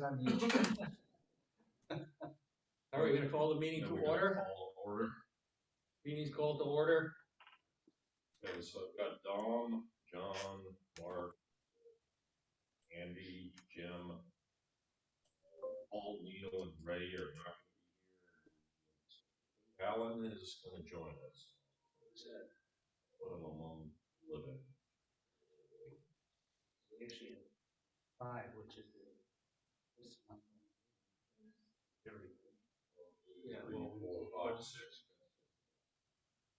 On the agenda. Are we gonna call the meeting to order? Order. Meeting's called to order. Okay, so I've got Dom, John, Mark, Andy, Jim, Paul, Neil, and Ray are not gonna be here. Alan is gonna join us. Put him among living. Actually, 5, which is this month. Yeah, 3, well, 4, 5, 6.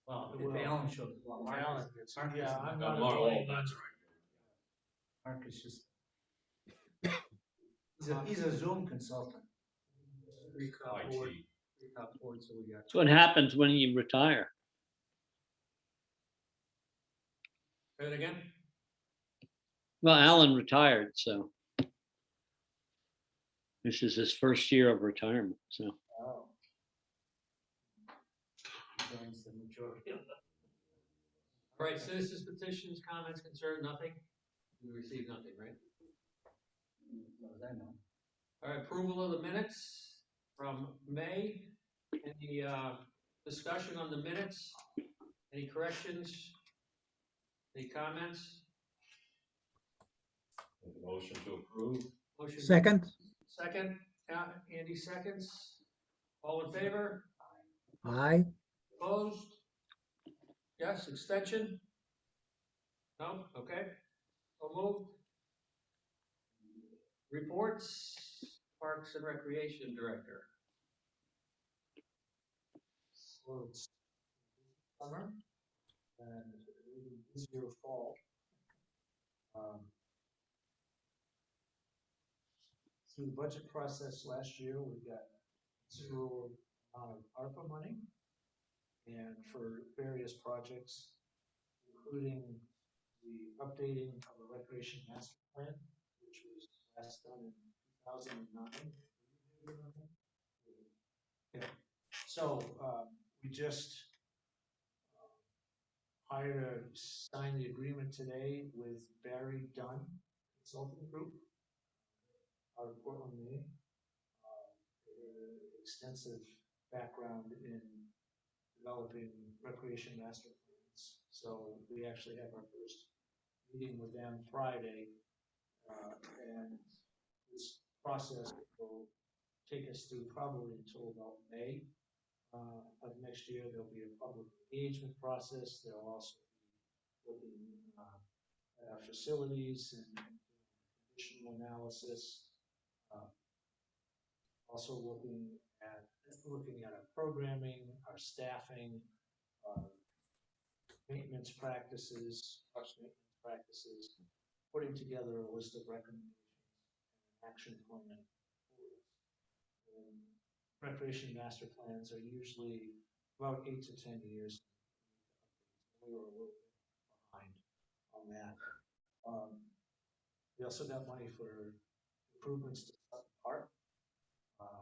Well, Well, if Alan shows, well, Mark Alan is, gets- Mark yeah, is, I'm No, not Mark, inviting oh, that's right. Mark is just, he's a Zoom consultant. IT. so we got. That's what happens when you retire. Say it again? Well, Alan retired, so this is his first year of retirement. So Oh. Joins the majority of them. All right, citizens petitions, comments, concern, nothing? We received nothing, right? As far as I know. All right, approval of the minutes from May. Any discussion on the minutes? Any corrections? Any comments? Make a motion to approve. Motion. Second, Second, Andy seconds. All in favor? aye. Opposed? Yes, extension? No, okay, so moved. Reports, Parks and Recreation Director. So it's summer and even busier fall. Through the budget process last year, we got considerable amount of ARPA money. And for various projects, including the updating of a recreation master plan, which was last done in 2009. Yeah. So we just signed the agreement today with Barry Dunn Consulting Group out of Portland, Maine. Extensive background in developing recreation master plans. So we actually have our first meeting with them Friday, and this process will take us through probably until about May of next year. There'll be a public engagement process. There'll also be looking at our facilities and conditional analysis. Also looking at our programming, our staffing, maintenance practices, parks maintenance practices, putting together a list of recommendations, and action plan. Recreation master plans are usually about 8 to 10 years. We were a little bit behind on that. We also got money for improvements to Sutton Park.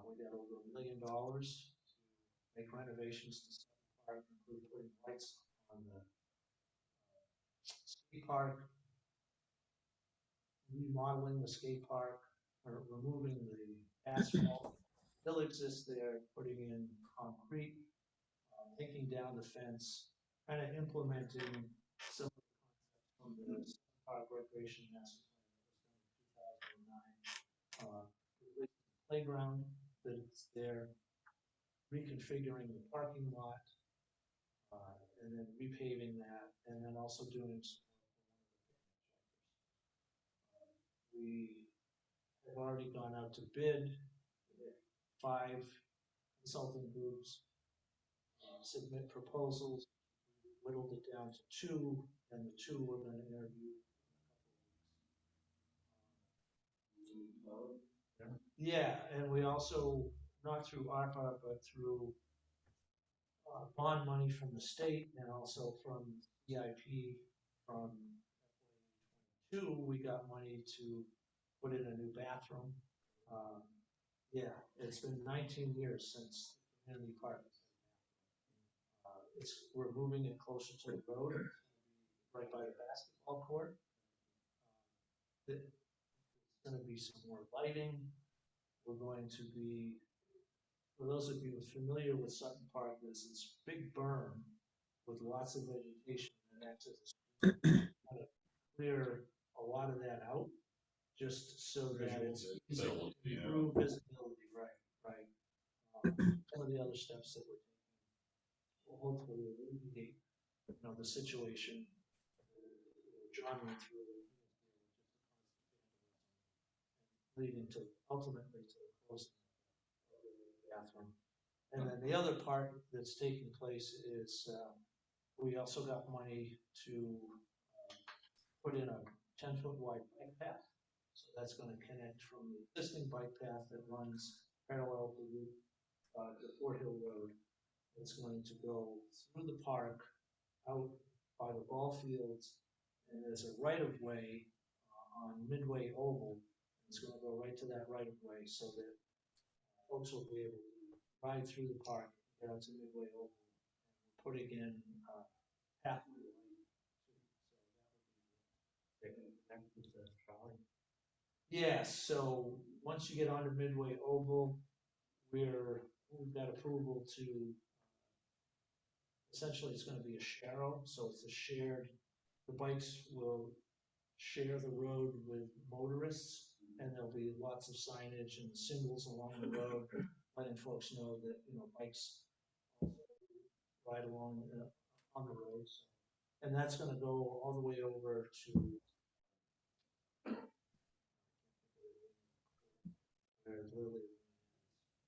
We got over $1 million to make renovations to Sutton Park, including putting lights on the skate park, remodeling the skate park, or removing the asphalt still exists there, putting in concrete, taking down the fence, kind of implementing some of the concepts from the park recreation master plan in 2009. Playground that's there, reconfiguring the parking lot, and then repaving that, and then also doing some. We have already gone out to bid. 5 consulting groups submit proposals. We whittled it down to 2, and the 2 we're going to interview. Yeah, and we also, not through ARPA, but through bond money from the state and also from EIP from 2, we got money to put in a new bathroom. Yeah, it's been 19 years since the community park. We're moving it closer to the road, right by the basketball court. There's going to be some more lighting. we're going to be, for those of you familiar with Sutton Park, there's this big berm with lots of vegetation and access. Kind of clear a lot of that out, just so that it's easy to Visibility, yeah. improve visibility, right. Some of the other steps that we're taking will hopefully alleviate, the situation John went through, leading to ultimately to the closing of the bathroom. And then the other part that's taking place is we also got money to put in a 10-foot wide bike path. So that's going to connect from the existing bike path that runs parallel to the Fort Hill Road. It's going to go through the park, out by the ball fields, and there's a right-of-way on Midway Oval. It's going to go right to that right-of-way so that folks will be able to ride through the park, get out to Midway Oval, and we're putting in pathway. Yes, so once you get onto Midway Oval, we've got approval to, essentially it's going to be a sharrow, so it's a shared, the bikes will share the road with motorists, and there'll be lots of signage and symbols along the road, letting folks know that, bikes ride along on the roads. And that's going to go all the way over to where Lily.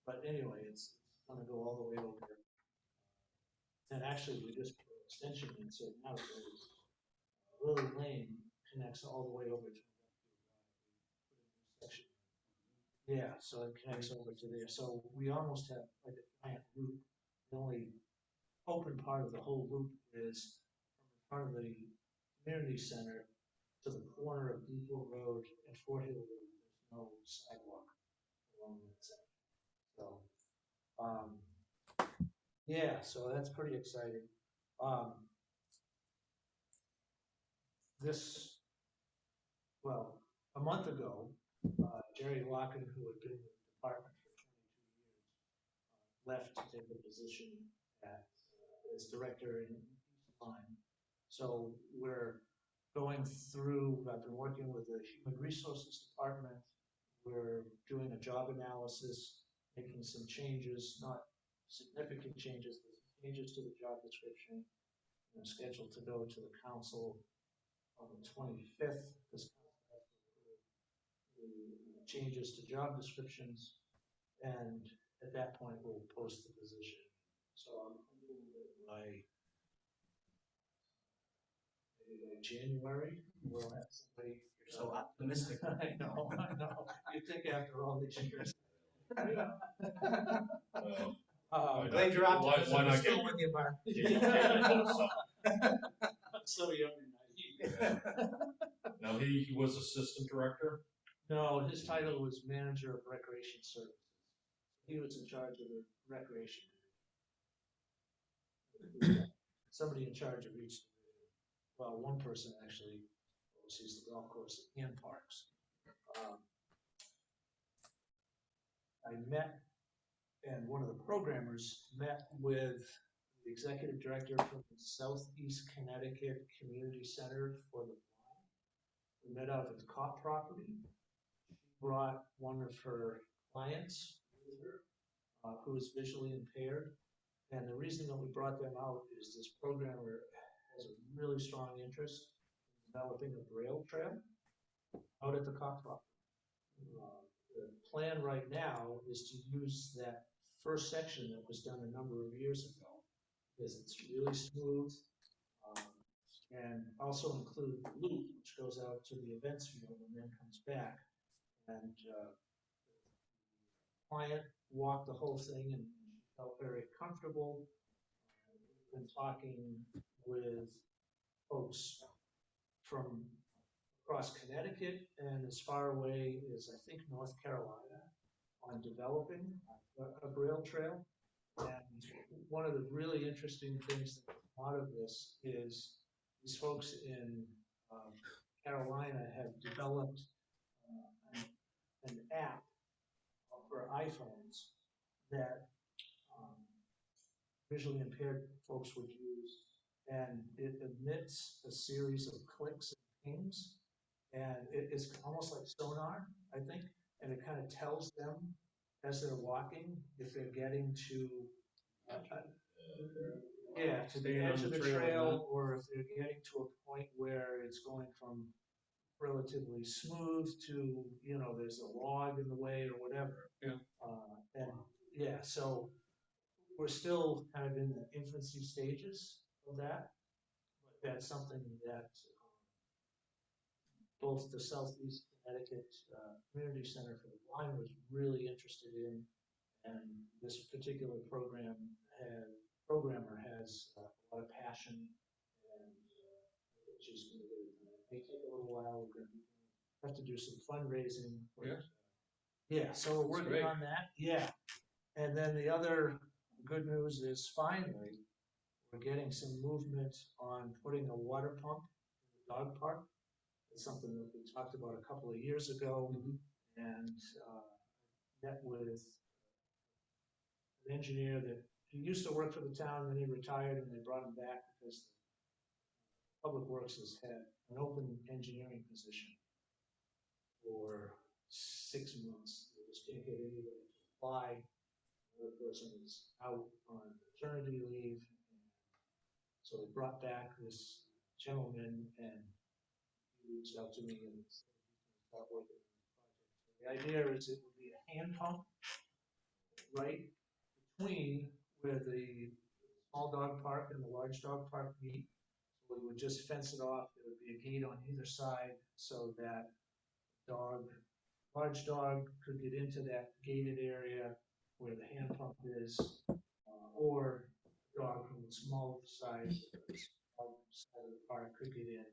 But anyway, it's going to go all the way over. And actually, we just put an extension in, so now there's Lily Lane connects all the way over to section. Yeah, so it connects over to there. So we almost have like a giant loop. The only open part of the whole loop is from in front of the community center to the corner of Depot Road and Fort Hill Road. There's no sidewalk along that section. So, yeah, so that's pretty exciting. A month ago, Jerry Locken, who had been in the department for 22 years, left to take a position as director in East Line. So we're going through, I've been working with the Human Resources Department. We're doing a job analysis, making some changes, not significant changes, but changes to the job description. I'm scheduled to go to the council on the 25th. The changes to job descriptions, and at that point we'll post the position. So I'm hoping that by January we'll have somebody. You're so optimistic. I know. You think after all these years. Glad you're optimistic. Why not Still get- with you, Mark. I'm so young and naive. Now, he was assistant director? No, his title was manager of recreation services. He was in charge of the recreation. Somebody in charge of each division. Well, one person actually oversees the golf course and parks. I met, and one of the programmers met with the executive director from the Southeast Connecticut Community Center for the Blind. We met out at the Copp property. She brought one of her clients with her, who is visually impaired. And the reason that we brought them out is this programmer has a really strong interest in developing a Braille Trail out at the Copp property. The plan right now is to use that first section that was done a number of years ago, because it's really smooth, and also include the loop, which goes out to the events field and then comes back. And the client walked the whole thing and felt very comfortable. We've been talking with folks from across Connecticut and as far away as, I think, North Carolina on developing a Braille Trail. And one of the really interesting things that came out of this is these folks in Carolina have developed an app for iPhones that visually impaired folks would use, and it emits a series of clicks and pings, and it's almost like sonar, I think, and it kind of tells them as they're walking if they're getting to to the Staying on edge of the the trail or trail, or if they're getting to a point where it's going from relatively smooth to, there's a log in the way or whatever. Yeah. So we're still kind of in the infancy stages of that, but that's something that both the Southeast Connecticut Community Center for the Blind was really interested in, and this particular programmer has a lot of passion, and which is going to may take a little while. We're going to have to do some fundraising. So we're working on that. Yeah, and then the other good news is finally we're getting some movement on putting a water pump in the dog park. It's something that we talked about a couple of years ago, and met with an engineer that he used to work for the town, and then he retired, and they brought him back because Public Works has had an open engineering position for 6 months. They just can't get anybody to apply. The person is out on maternity leave. So they brought back this gentleman, and he reached out to me and said he's going to start working on the project. So the idea is it would be a hand pump right between where the small dog park and the large dog park meet. So we would just fence it off. There would be a gate on either side so that large dog could get into that gated area where the hand pump is, or dog from the small side of the park could get in.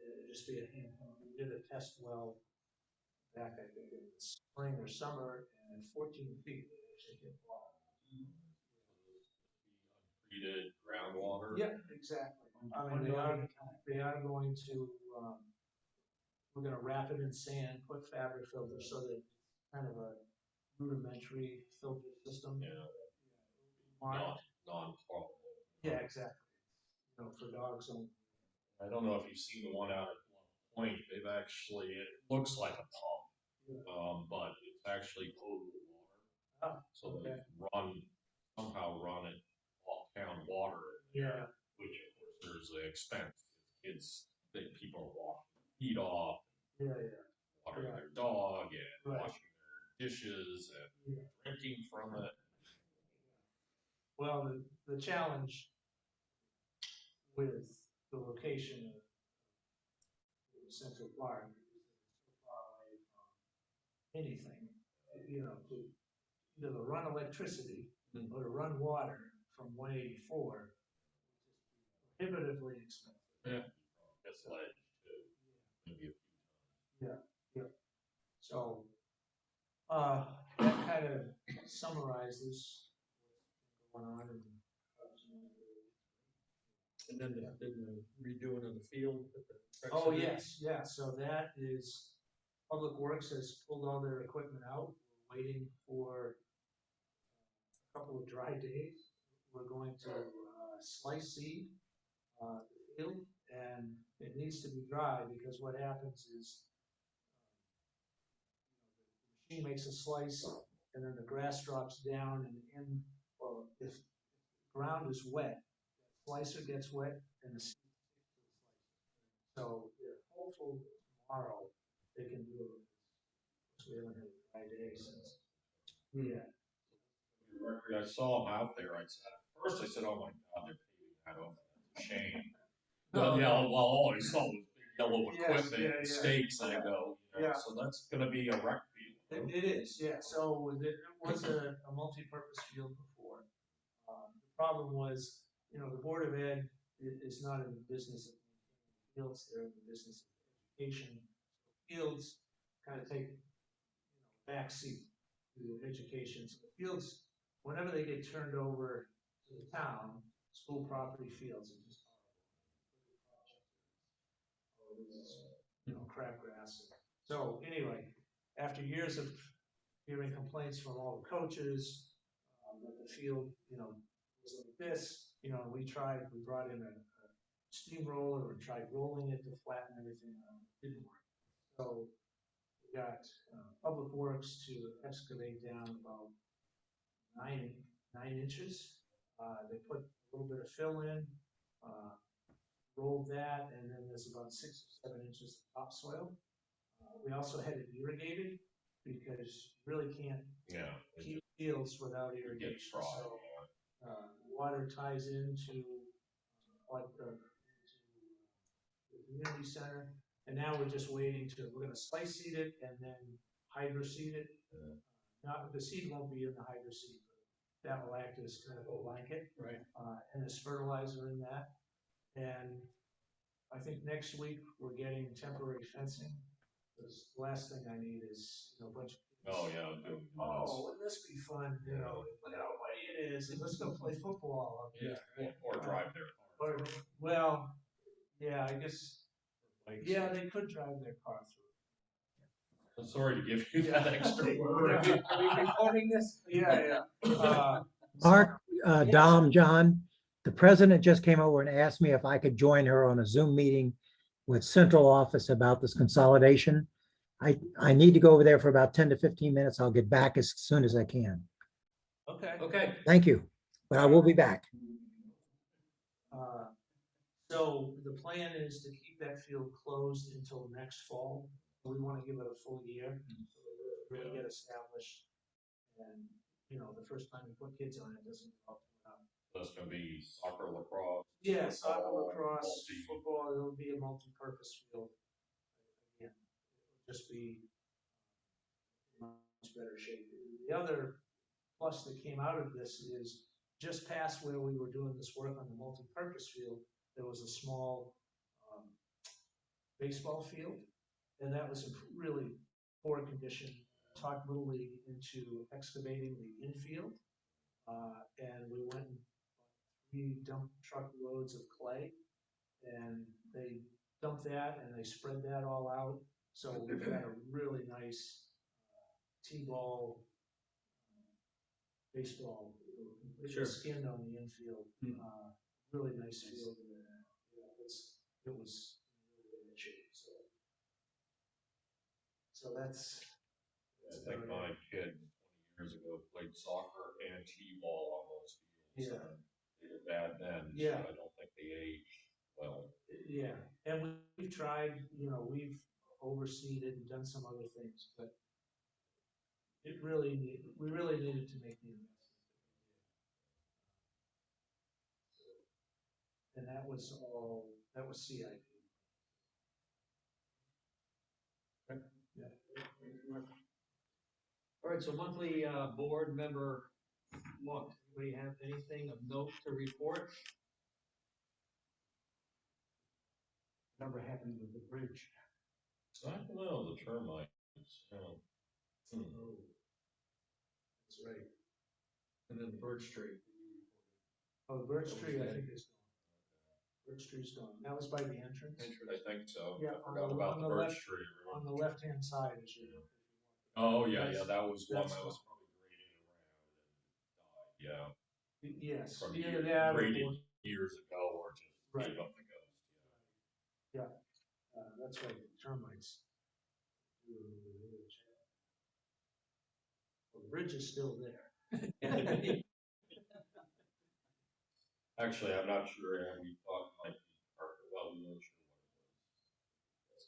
It'd just be a hand pump. We did a test well back, I think, in the spring or summer, and 14 feet it actually hit water. Treated groundwater. Yeah, exactly. I mean, they are going to, we're going to wrap it in sand, put fabric filters so that it's kind of a rudimentary filter system. Yeah. Marked. Non-portable. Yeah, exactly. For dogs only. I don't know if you've seen the one out at One Point. They've actually, it looks like a pump, but it's actually potable water. So they somehow run it off town water. Yeah. Which of course there's the expense. People are washing their feet off, watering their dog, and washing their dishes, and drinking from it. Well, the challenge with the location of Central Park is so far away from anything, to either run electricity or to run water from 184, which is prohibitively expensive. Yeah. That's ledge too. Maybe a few times. Yeah. So, that kind of summarizes what's going on. And then the redoing of the field. Oh, yes, yeah, so that is, Public Works has pulled all their equipment out. We're waiting for a couple of dry days. We're going to slice seed the field, and it needs to be dry because what happens is the machine makes a slice, and then the grass drops down, and if the ground is wet, the slicer gets wet, and the seed sticks to the slicer. So they're hopeful tomorrow they can do it. We haven't had a dry day since. Yeah. I saw them out there. At first I said, "Oh my God, they're paving that over. That's a shame." All I saw was big yellow equipment and stakes. I go, so that's going to be a rec field. It is, yeah. So it was a multi-purpose field before. The problem was, the Board of Ed is not in the business of fields. They're in the business of education. Fields kind of take, backseat to education. So the fields, whenever they get turned over to the town, school property fields are just horrible. Crabgrass. So anyway, after years of hearing complaints from all the coaches, that the field, was like this, we brought in a steamroller and tried rolling it to flatten everything out. It didn't work. So we got Public Works to excavate down about nine inches. They put a little bit of fill in, rolled that, and then there's about 6 or 7 inches of topsoil. We also had it irrigated because you really can't keep fields without irrigation. So water ties into like the community center, and now we're just waiting we're gonna slice seed it and then hydro seed it. Not, the seed won't be in the hydro seed, but that will act as kind of a blanket. Right. And there's fertilizer in that. And I think next week we're getting temporary fencing. Because the last thing I need is, a bunch of kids. Oh, yeah. Oh, wouldn't this be fun? Look how muddy it is, and let's go play football up there. Or drive there. Or, well, yeah, I guess, yeah, they could drive their car through. I'm sorry to give you that extra word. Are we recording this? Yeah. Mark, Dom, John, the president just came over and asked me if I could join her on a Zoom meeting with central office about this consolidation. I need to go over there for about 10 to 15 minutes. I'll get back as soon as I can. Okay. Thank you, but I will be back. So the plan is to keep that field closed until next fall. We want to give it a full year, so really get established. And, the first time you put kids on it doesn't help. That's gonna be soccer, lacrosse. Yeah, soccer, lacrosse, multi. football, it'll be a multi-purpose field. Again, it'll just be in much better shape. The other plus that came out of this is just past where we were doing this work on the multi-purpose field, there was a small baseball field, and that was in really poor condition. Talked Little League into excavating the infield, and we went and we dumped truck loads of clay, and they dumped that and they spread that all out. So we've got a really nice T-ball baseball, Sure. skinned on the infield. Really nice field. It was really good shape. So that's. I think my kid 20 years ago played soccer and T-ball on those fields. Yeah. They were bad then. Yeah. So I don't think they aged well. Yeah, and we've tried, we've overseeded and done some other things, but we really needed to make the investment. And that was CIP. Yeah. All right, so monthly board member look. Anybody have anything of note to report? Whatever happened with the bridge. I don't know, the termites. That's right. And then Birch Tree. Oh, the birch tree, I think is gone. Birch tree's gone. That was by the entrance. I think so. Yeah, I forgot about the birch tree. On the left-hand side is your. Oh, yeah, that was one that's that was probably graded around and died, Yes. From Either that or. graded years ago or just Right. gave up the ghost. That's right, termites. Well, the bridge is still there. Actually, I'm not sure, we thought like, well, we weren't sure what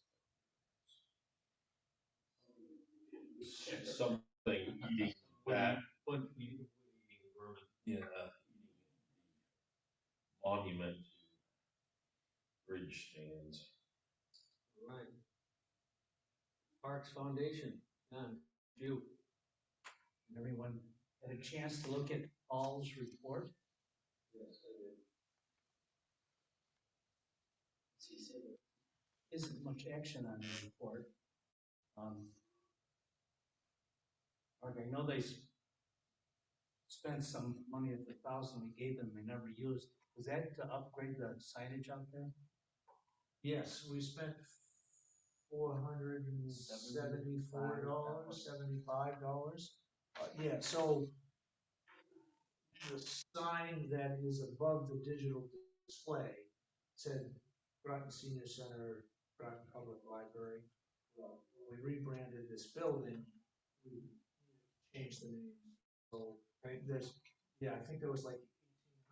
it was. Something eating that. Yeah. Monument bridge stands. Right. Parks Foundation, you. Everyone had a chance to look at Paul's report. Yes, I did. He said there isn't much action on the report. Mark, I know they spent some money at the 1,000 we gave them, they never used. Was that to upgrade the signage out there? Yes, we spent $474, $75. Yeah, so the sign that is above the digital display said Groton Senior Center, Groton Public Library. Well, when we rebranded this building, we changed the name. So, right, I think there was like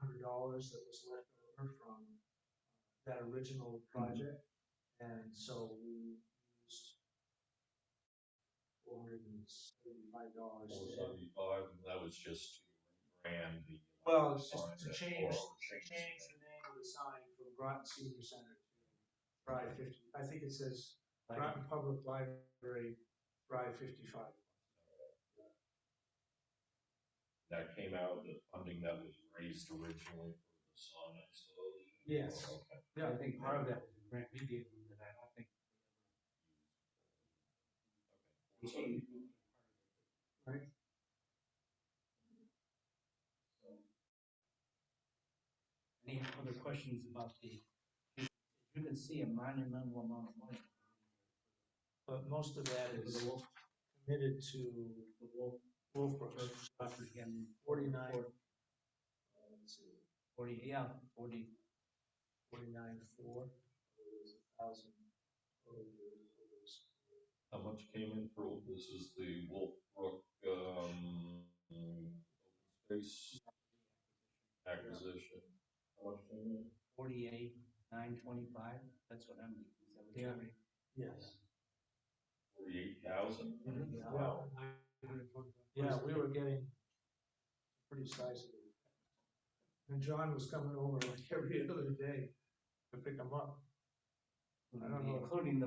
$1,800 that was left over from that original project. And so we used $475. 475, and that was just to rebrand the. Well, it's just sign to that- change or the name of the sign from Groton Senior Center to Thrive 50. I think it says Groton Public Library, Thrive 55. That came out of the funding that was raised originally for the sign, I suppose? Yes. Oh, okay. Yeah, I think part of that was the grant we gave them that I don't think. Right. So, any other questions about you can see a monumental amount of money. But most of that For is the Wolf, committed to the Wolf, Wolfbrook. property and 49. 40, yeah, 40. 49.4. How much came in for, this is the Wolfbrook, open space acquisition? How much came in? 48,925, that's what I'm. Yeah. Yes. 48,000? Yeah, we were getting pretty sizable. And John was coming over like every other day to pick them up. I don't know. Including the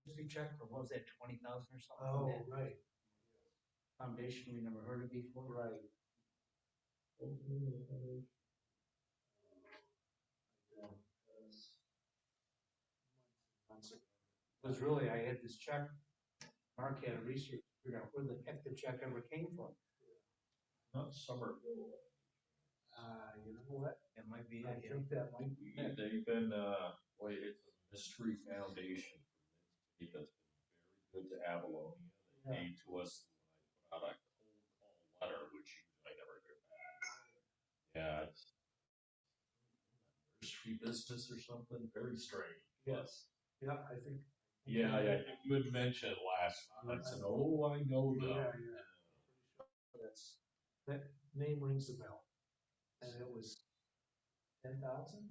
ministry check, or what was that, 20,000 or something? Oh, That right, Foundation we never heard of before. right. Because really, I had this check, Mark had a research, figure out where the heck the check ever came from. Not Somerville. You know what? It might be, I think that might be it. They've been, wait, it's a mystery foundation that's been very good to Avalonia. They gave to us when I put out a cold call letter, which I never hear back. Yeah, it's mystery business or something, very strange. Yes, yeah, I think. Yeah, I think you had mentioned last time. I said, oh, I know them. Yeah, yeah. That name rings a bell. And it was 10,000?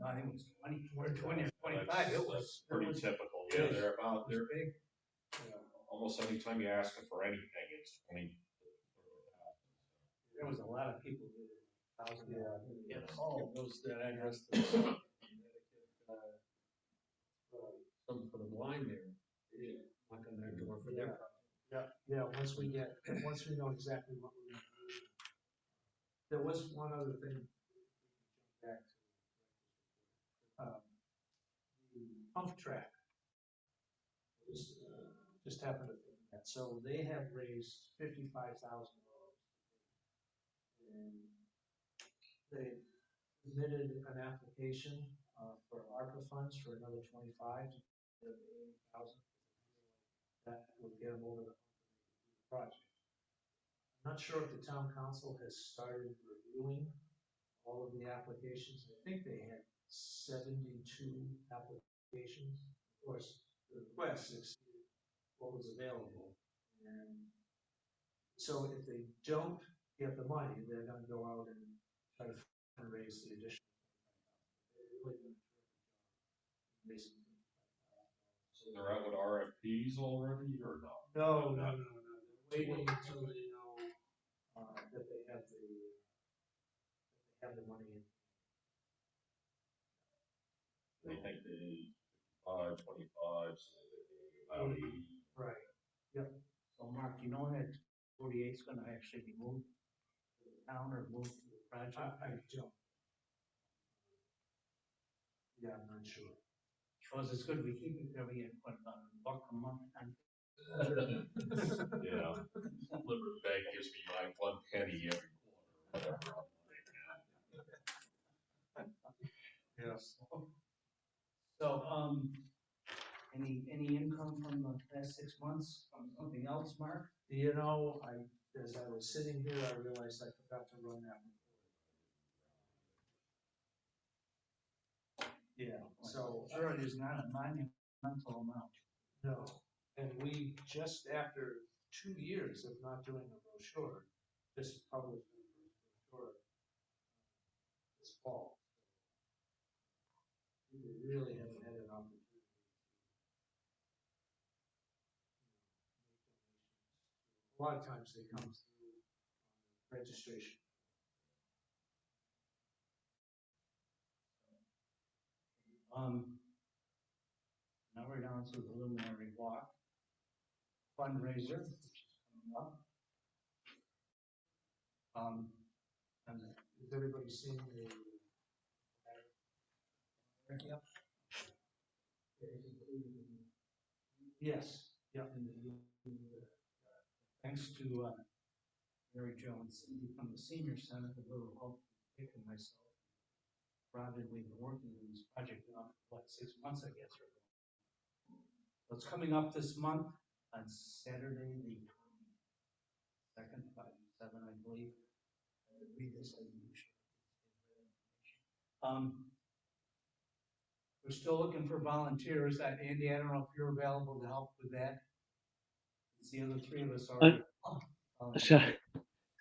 I think it was 20, or 20 or 25, it was. Pretty typical, yeah, they're about, they're big. almost anytime you ask them for anything, it's 20. There was a lot of people who did $1,000. Yeah. All those that address to something for the blind there. Knock on their door for their project. Yeah, once we know exactly what we're gonna do. There was one other thing. Back to. The pump track. Just happened to think of that, so they have raised $55,000. And they submitted an application, for ARPA funds for another 25 to 80,000. That would get them over the project. I'm not sure if the town council has started reviewing all of the applications. I think they had 72 applications. Of course, the requests exceeded what was available. And so if they don't get the money, they're gonna go out and try to fundraise the additional. They're really doing a terrific job raising. So they're out with RFPs already, or no? No. They're waiting until they know, that they have the money in. They think they need 25, so they think about 80. Right. So Mark, you know that 48 is gonna actually be moved to the town or moved to the project? I don't. Yeah, I'm not sure. Because it's good, we keep it there, we get what, about $1 a month, and Yeah. Liver Bank gives me my 1 penny every quarter, whatever. Yes. So, any income from the 6 months from something else, Mark? You know, as I was sitting here, I realized I forgot to run that. Yeah, so, Sure, it is not a monumental amount. no, and we, just after 2 years of not doing a brochure, just published the first brochure this fall. We really haven't had an opportunity. A lot of times they come through registration. Now we're down to the Illuminary Walk fundraiser, which is coming up. And Has everybody seen the? Yep. Yes, yeah. Thanks to Mary Jo and Cindy from the senior center, the little help, Dick and myself. Robin, we've been working on this project now for what, 6 months, I guess. So it's coming up this month on Saturday, the 2nd, 5-7, I believe. I read this, I usually. We're still looking for volunteers. Andy, I don't know if you're available to help with that. It's the other 3 of us already. So,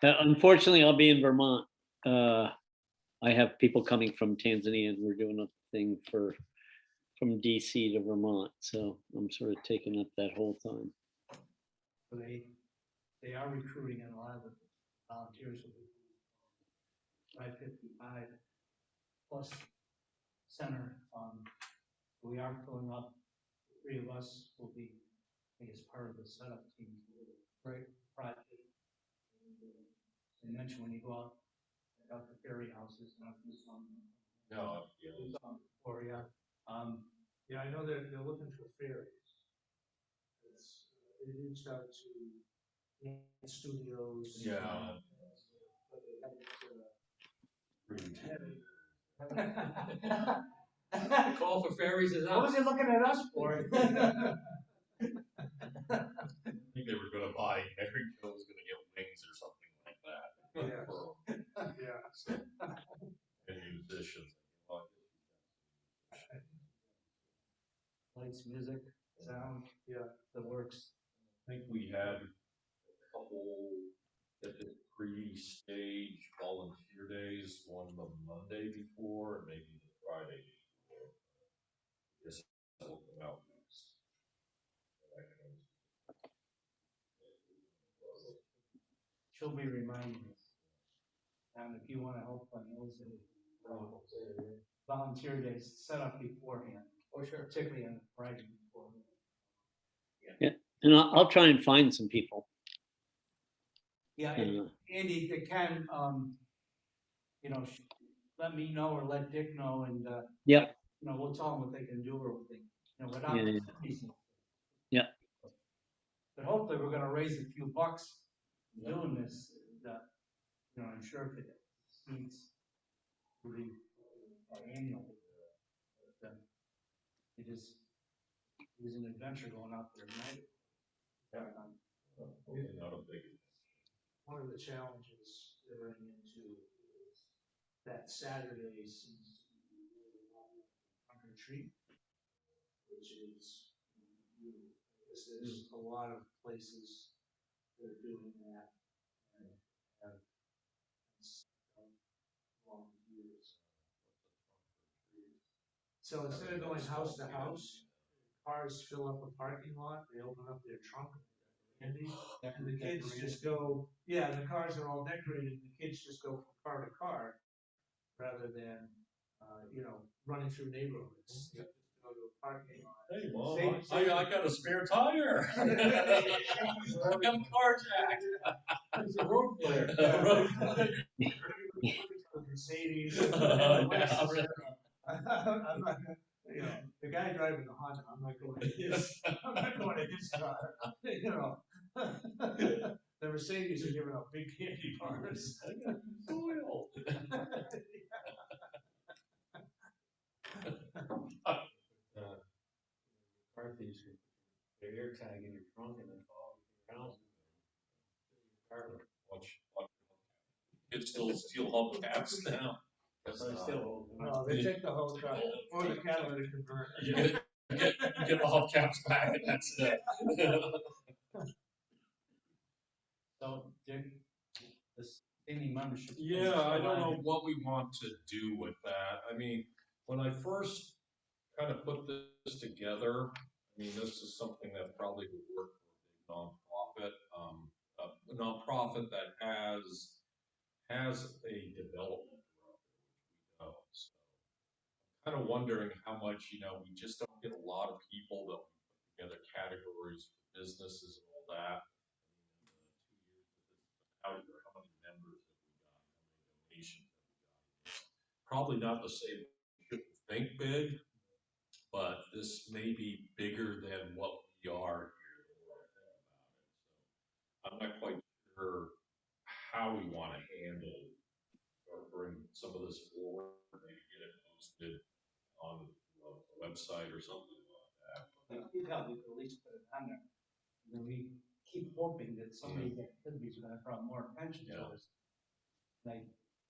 unfortunately, I'll be in Vermont. I have people coming from Tanzania, and we're doing a thing from DC to Vermont. So I'm sort of taking up that whole time. So they are recruiting, and a lot of the volunteers will be 555 plus center. We are filling up. The 3 of us will be, I guess, part of the setup team for the great project. And mention when you go out the ferry houses, not this one. No, yeah. Or yeah. Yeah, I know they're looking for ferries. They reached out to studios. Yeah. But they What Call for ferries is up. was he looking at us for? I think they were gonna buy, Mary Jo was gonna get wings or something like that. Yeah. For Yeah. and musicians. Lights, music, sound, Yeah. the works. I think we had a couple at the pre-stage volunteer days, one the Monday before and maybe the Friday before. Guess that will come out next. She'll be reminding us. And if you want to help on those volunteer days, set up beforehand. Or sure, particularly on the Friday before. And I'll try and find some people. Yeah, Uh, Andy, if you can, let me know or let Dick know, and Yep. We'll tell them what they can do or what they, without. Yeah. fees. Yeah. But hopefully, we're gonna raise a few bucks doing this. I'm sure if it exceeds the annual, it is an adventure going out there tonight. Not a big. One of the challenges they're running into is that Saturday seems to be really on retreat, which is, because there's a lot of places that are doing that and have long years. So instead of going house to house, cars fill up a parking lot, they open up their trunk, candy, and the kids just go, the cars are all decorated, and the kids just go from car to car, rather than, running through neighborhoods. They just go to a parking lot. Hey, Mom, Same- I got a spare tire. I got a car jack. It's a road flare. Mercedes. Yeah. I'm not, the guy driving the Honda, I'm not going to his, car, The Mercedes are giving out big candy bars. Soil. Car thieves, they're tag in your trunk and then follow your house. Watch. Kids still steal hubcaps now. That's So I not- still. No, they take the whole truck or the catalytic converter. You get the hubcaps back and that's it. So, Dick, this any membership. thing, Yeah, I don't know so what we want to do with that. I mean, when I first kind of put this together, I mean, this is something that probably would work for a big nonprofit, a nonprofit that has a development director, which we don't. So kind of wondering how much, we just don't get a lot of people that we put together categories for businesses and all that. I mean, in the 2 years that this has been out here, how many members have we got? How many donations have we got? It's probably not to say we shouldn't think big, but this may be bigger than what we are here, the more I think about it. So I'm not quite sure how we want to handle or bring some of this forward, maybe get it posted on the website or something like that. Yeah, we could at least put it on there. And then we keep hoping that some of these activities are gonna draw more attention to Yeah. us. Like,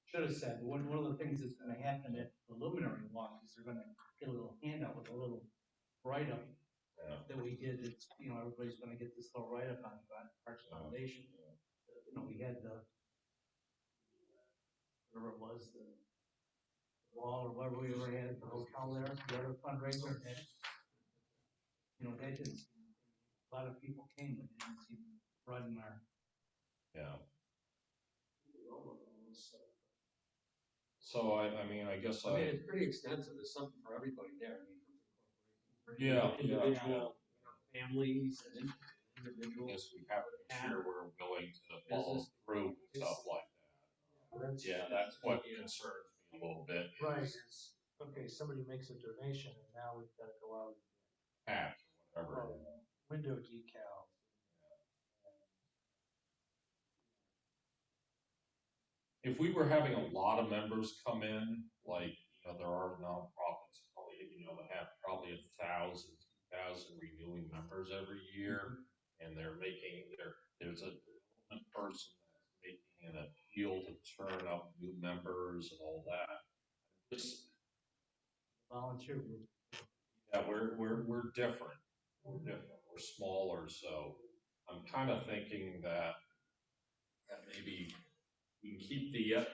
should have said, one of the things that's gonna happen at the Illuminary walk is they're gonna get a little handout with a little write-up Yeah. that we did, it's, everybody's gonna get this little write-up on Parks Foundation. We had whatever it was, the wall or whatever we ever had at the hotel there, the other fundraiser, and, they didn't, a lot of people came, but they didn't seem running our. Yeah. So I mean, I guess I mean, it's pretty extensive, there's something for everybody there, I mean, from the Yeah, individual, families and I individuals. guess we have to make sure we're willing to follow Business. through with stuff like that. Yeah, that's what concerns me a little bit. Right, it's, okay, somebody makes a donation and now we've got to go out Hats or and whatever. window decals. If we were having a lot of members come in, like, there are nonprofits, probably, that have probably 1,000, 2,000 renewing members every year, and there's a development person that's making an appeal to turn up new members and all that. Just, Volunteer group. yeah, we're different. We're different. We're smaller, so I'm kind of thinking that maybe we can keep the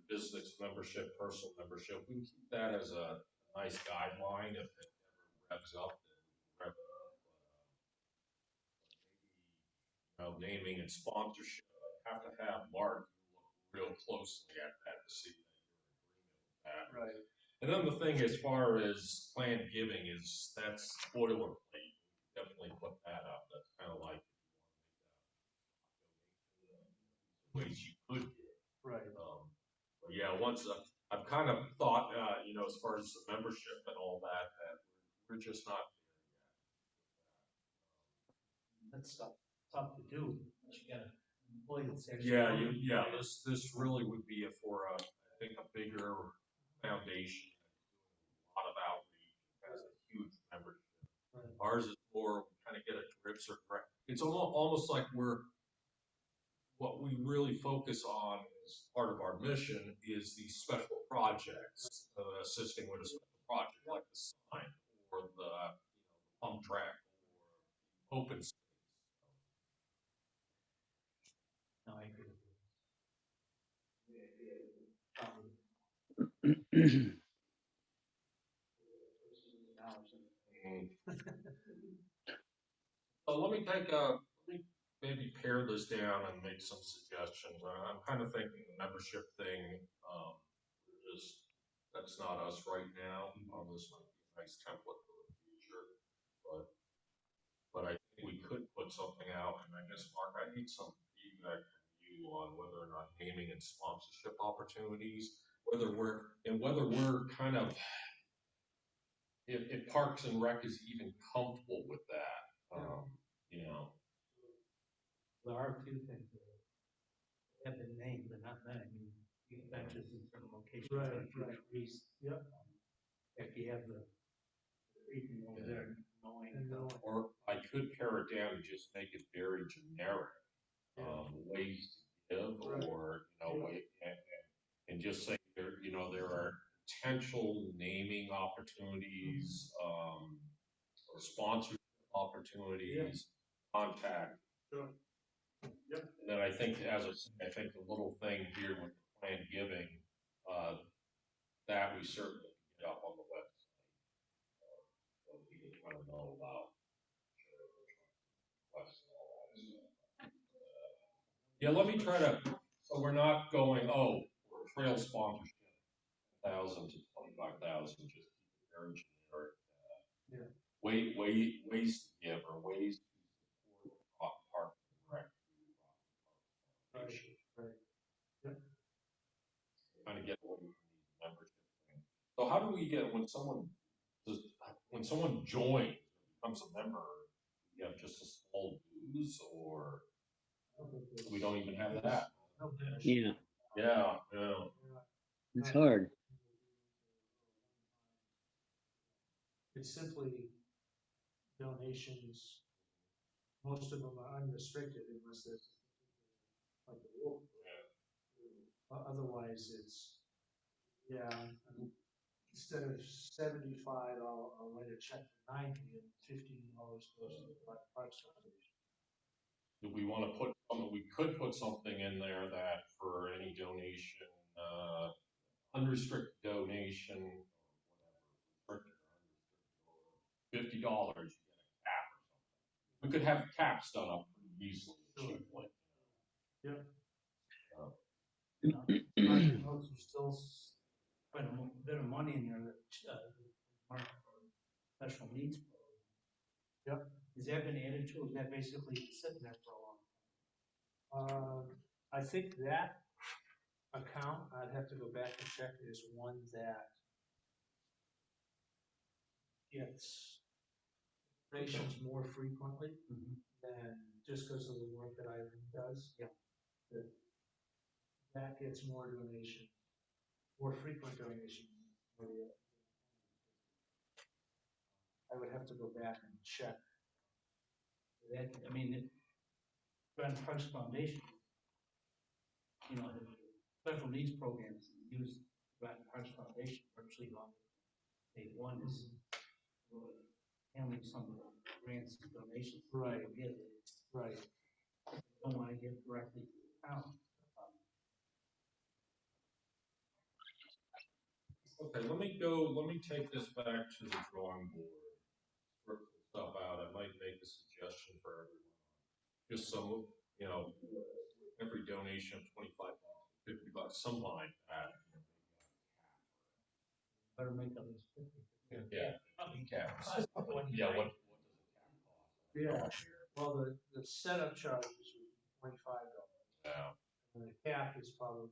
business membership, personal membership, we can keep that as a nice guideline. If it ever revs up, then we rev it up. But maybe, naming and sponsorship, I have to have Mark look real closely at that to see that you're in agreement with that. Right. And then the thing as far as planned giving is, that's boilerplate. Definitely put that up. That's kind of like, ways you could give. Right. But yeah, once I've kind of thought, as far as the membership and all that, that we're just not That's tough to do, but you gotta employ that's there actually. yet. This really would be for I think a bigger foundation, a lot of outreach, has a huge membership. Right. Ours is more, we kind of get a grips or it's almost like what we really focus on as part of our mission is these special projects, assisting with a special project like the sign or the pump track or open space. No, I agree. So let me maybe pare this down and make some suggestions. I'm kind of thinking the membership thing, that's not us right now. This might be a nice template for the future, but I think we could put something out, and I guess, Mark, I need some feedback from you on whether or not naming and sponsorship opportunities, whether we're kind of, if Parks and Rec is even comfortable with that, There are two things that have been named, but not many. I mean, you have benches in certain locations. Right, like right. Greece. Yep. If you have the briefing over there, Or I could pare it down and just make it very generic, ways to give, or, and just say there, there are potential naming opportunities, or sponsorship opportunities, contact. Sure. Yep. And then I think, I think the little thing here with the planned giving, that we certainly can get up on the website. So people kind of know about. Yeah, let me try to, so we're not going, trail sponsorship, 1,000 to 25,000, just keep it very generic. Ways to give, or ways to support park and rec. Right. Kind of get away from these membership things. So how do we get, when someone joins, becomes a member, you have just a small dues, or we don't even have that? Yeah, Yeah. it's hard. It's simply donations. Most of them are unrestricted unless there's like a rule. Otherwise, it's, instead of 75, I'll write a check for 90 and $15 goes to the Parks Foundation. Do we want to put something, we could put something in there that for any donation, unrestricted donation, or whatever, $50, you get a cap or something. We could have caps done up pretty easily, cheaply. Yep. There's still quite a bit of money in there that, marked for special needs. Yep. Has that been added to, or is that basically sitting there for a long time? I think that account, I'd have to go back and check, is one that gets donations more frequently than just because of the work that Eileen does. Yeah. That gets more donations, more frequent donations. I would have to go back and check. That, I mean, the Groton Parks Foundation, the special needs programs use Groton Parks Foundation virtually on day one is handling some of the grants and donations. Right. People give. Right. Don't want to give directly to the town. Okay, let me take this back to the drawing board, work some stuff out. I might make a suggestion for everyone. Just some, every donation of $25, $50, something like that. Better make them. Yeah. Caps. Yeah, what does a cap cost? Yeah. Well, the setup charges are $25. Yeah. And the cap is probably,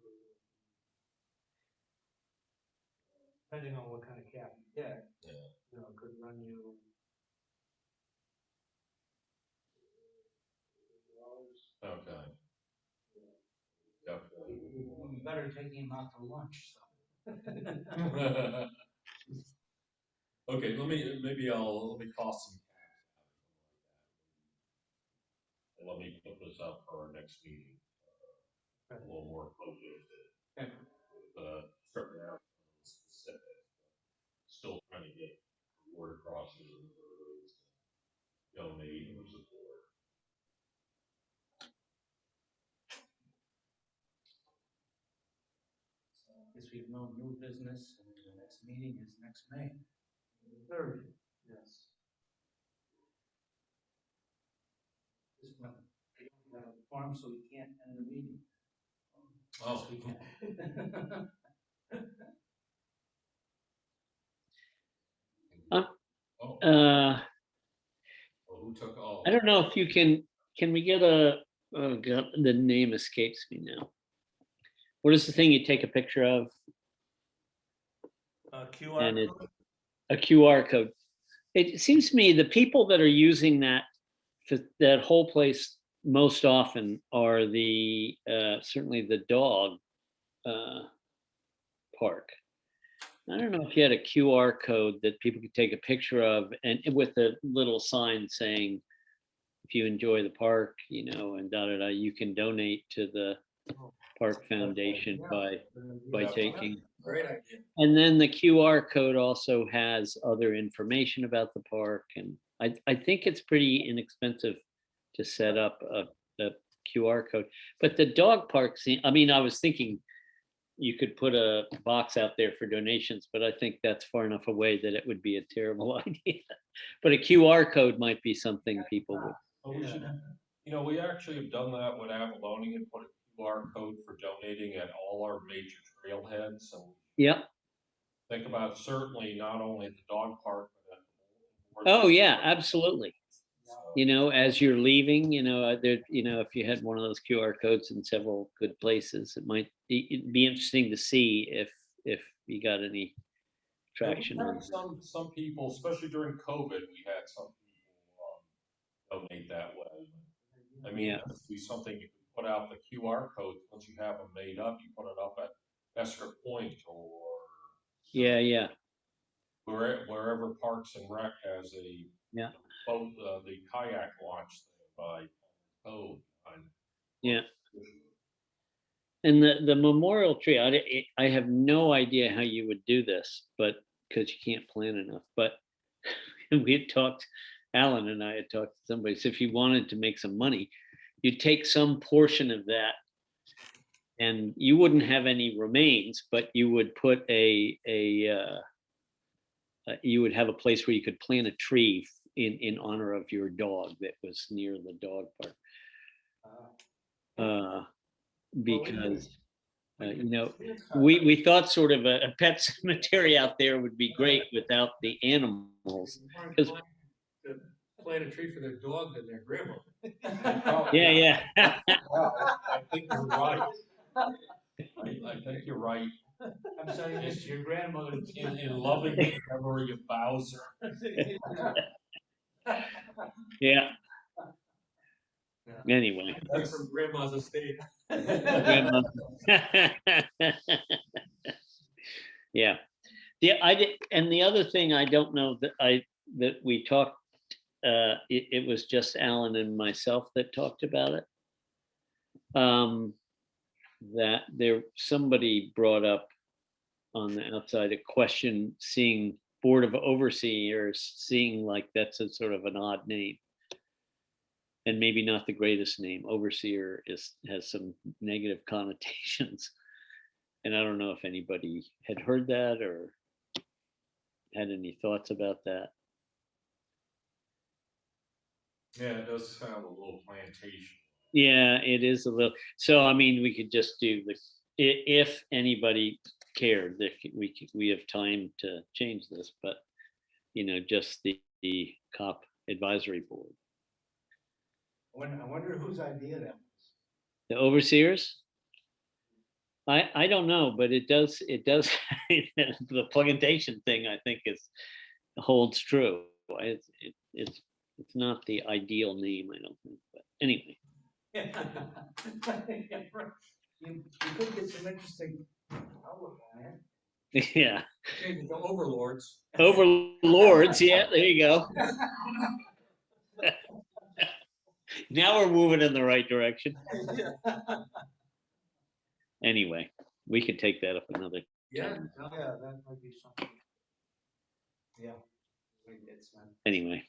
depending on what kind of cap you get, it could run you Okay. Yep. You better take him out to lunch, so. Okay, let me cost some caps out. And let me put this up for our next meeting. A little more focused. With certain specifics. Still trying to get the word across to the ways to donate or support. Guess we have no new business, and the next meeting is next May. The 3rd. yes. This one, we don't have a form, so we can't end the meeting. Oh. Yes, we can. Uh, Well, who took all? I don't know if you can we get oh God, the name escapes me now. What is the thing you take a picture of? QR And code? a QR code. It seems to me the people that are using that whole place most often are certainly the dog park. I don't know if you had a QR code that people could take a picture of and with a little sign saying, if you enjoy the park, and da da da, you can donate to the Park Foundation by Yeah. taking. Great idea. And then the QR code also has other information about the park. And I think it's pretty inexpensive to set up a QR code. But the dog park scene, I mean, I was thinking you could put a box out there for donations, but I think that's far enough away that it would be a terrible idea. But a QR code might be something people would. But we should, we actually have done that with Avalonian and put a QR code for donating at all our major trailheads. So Yeah. think about certainly not only at the dog park, but at Oh, yeah, absolutely. So, As you're leaving, if you had one of those QR codes in several good places, it'd be interesting to see if you got any traction we on had that. some people, especially during COVID, we had some people donate that way. I mean, Yeah. that'd be something you could put out the QR codes once you have them made up. You put it up at Esker Point or Yeah. wherever Parks and Rec has a Yeah. boat, the kayak launch thing by Cove. Yeah. And the memorial tree, I have no idea how you would do this, but because you can't plan enough. But we had talked, Alan and I had talked to somebody. So if you wanted to make some money, you'd take some portion of that, and you wouldn't have any remains, but you would put you would have a place where you could plant a tree in honor of your dog that was near the dog park. Because we thought sort of a pet cemetery out there would be great without the animals. Because Plant a tree for their dog and their grandma. yeah. I think you're right. I think you're right. I'm sending this to your grandmother. In loving memory of Bowser. Yeah. Anyway. That's from grandma's estate. Grandma. Yeah. I did, and the other thing I don't know that we talked. It was just Alan and myself that talked about it. That somebody brought up on the outside a question, seeing Board of Overseers, seeing like that's a sort of an odd name. And maybe not the greatest name. Overseer has some negative connotations. And I don't know if anybody had heard that or had any thoughts about that. Yeah, it does sound a little plantation. Yeah, it is a little. So I mean, we could just do if anybody cared, we have time to change this, but just the Copp Advisory Board. I wonder whose idea that was. The overseers? I don't know, but it does the plantation thing I think holds true. It's not the ideal name, I don't think, but anyway. You could get some interesting outlook on it. Yeah. Change it to overlords. Overlords, yeah, there you go. Now we're moving in the right direction. Anyway, we could take that up another Yeah. time. Yeah, that might be something. Yeah. It's not. Anyway.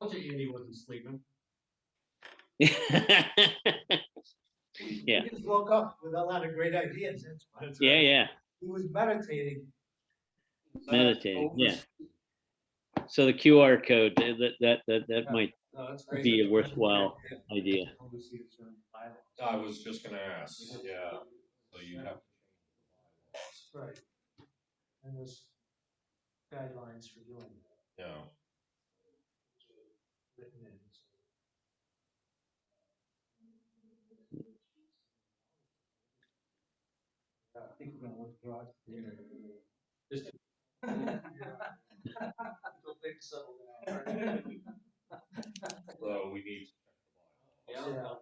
Told you Andy wasn't sleeping. Yeah. He just woke up with a lot of great ideas. That's why. Yeah. He was meditating. Meditating, yeah. So the QR code, that might No, that's great. be a worthwhile idea. I was just gonna ask, yeah, so you have to change the bylaws. Right. And there's guidelines for doing that. Yeah. Written in. I think we're gonna withdraw. Just Until things settle down. So we need to check the bylaws. Yeah.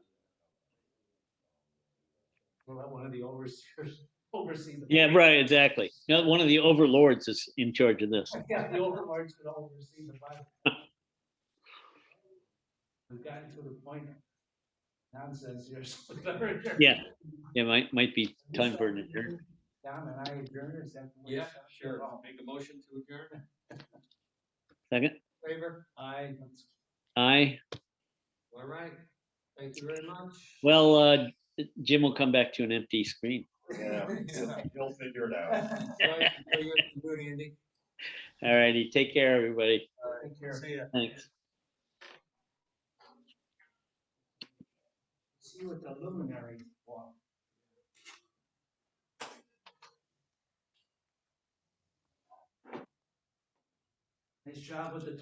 We'll have one of the overseers oversee the. Yeah, right, exactly. You know, one of the overlords is in charge of this. Yeah, the overlords could oversee the budget. We've gotten to the point of nonsense here. So we better adjourn. Yeah. Yeah, might be time for an adjournment. Don and I adjourn, is that? the way Yeah, it sounds? sure. Oh, Make a motion to adjourn. Second, Favor? I. aye. All right. Thank you very much. Well, Jim will come back to an empty screen. Yeah, he'll figure it out. Enjoy your afternoon, Andy. All righty, take care, everybody. Take care. See ya. Thanks. See what the Illuminary want. Nice job with the tech.